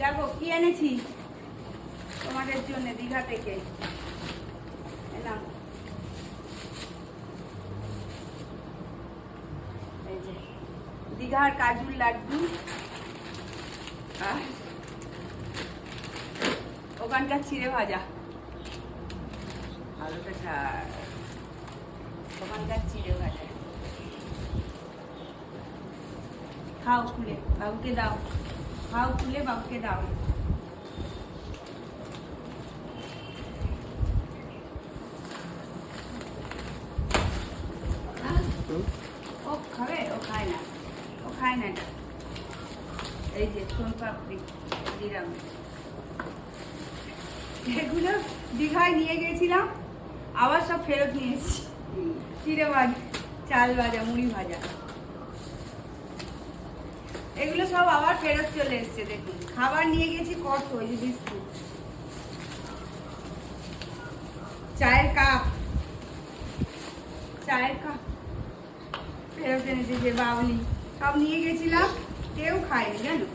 দেখো কি এনেছি তোমাদের জন্য দীঘা থেকে। নাও এই যে দীঘার কাজুর লাড্ডু, আর ওখানকার চিড়ে ভাজা, আলুটা ছাড়, ওখানকার চিড়ে ভাজা। খাও খুলে, বাবুকে দাও, খাও খুলে বাবুকে দাও। ও খাবে? ও খায় না, ও খায় না এটা। এই যে সোন পাপড়ি দিলাম, এগুলো দীঘায় নিয়ে গেছিলাম, আবার সব ফেরত নিয়ে এসেছি। চিড়ে ভাজা, চাল ভাজা, মুড়ি ভাজা, এগুলো সব আবার ফেরত চলে এসছে। দেখুন খাবার নিয়ে গেছি কত, ওই যে বিস্কুট, চায়ের কাপ ফেরত এনেছে, যে বাউলি সব নিয়ে গেছিলাম, কেউ খায়নি জানো,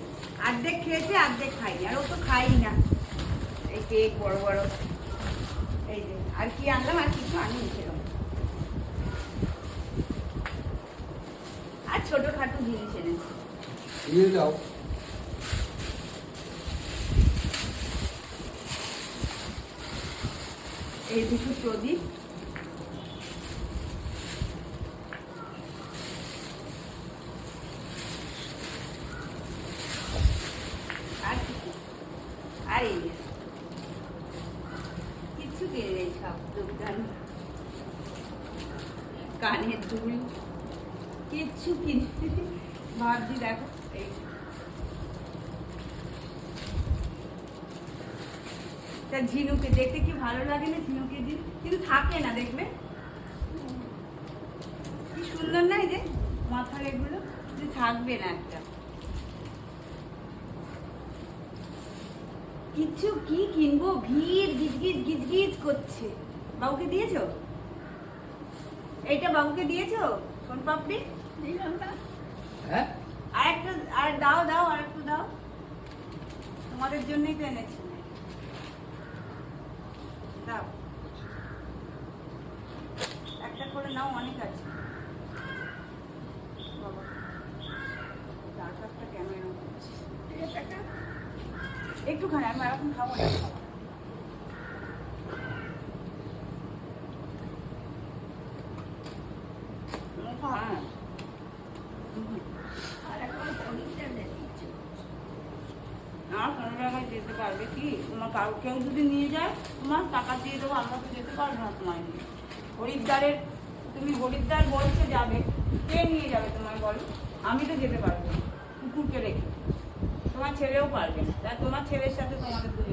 অর্ধেক খেয়েছে অর্ধেক খায়নি, আর ও তো খাই না। এই কেক বড় বড়, এই যে আর কি আনলাম, আর কিছু আনিনি সেরকম, আর ছোটখাটো জিনিস এনেছি। দাও এই দুটো প্রদীপ, আর কিছু, আর এই কিছু কিনে নেই, সব দোকান, কানের দুল, কিচ্ছু কিনে ভাবছি। দেখো এই তা ঝিনুকে দেখতে কি ভালো লাগে না, ঝিনুকে দিন কিন্তু থাকে না, দেখবে কি সুন্দর না, এই যে মাথার এগুলো থাকবে না একটা কিছু। কি কিনবো, ভিড় গিজগিজ গিজগিজ করছে। বাবুকে দিয়েছো? এইটা বাবুকে দিয়েছো সোন পাপড়ি? হ্যাঁ, আর একটা, আর দাও দাও, আর একটু দাও, তোমাদের জন্যই তো এনেছি। দাও একটা করে নাও, অনেক আছে। বাবা দাঁড়টা কেন এরকম করছিস? একটুখানি, আমি এখন খাবো না। যেতে পারবে কি তোমার, কারো কেউ যদি নিয়ে যায় তোমার টাকা দিয়ে দেবো, আমরা তো যেতে পারবো না তোমায় নিয়ে। হরিদ্বারের, তুমি হরিদ্বার বলছো যাবে, কে নিয়ে যাবে তোমায় বলো? আমি তো যেতে পারবো না কুকুরকে রেখে, তোমার ছেলেও পারবে না, তোমার ছেলের সাথে তোমাদের দুজন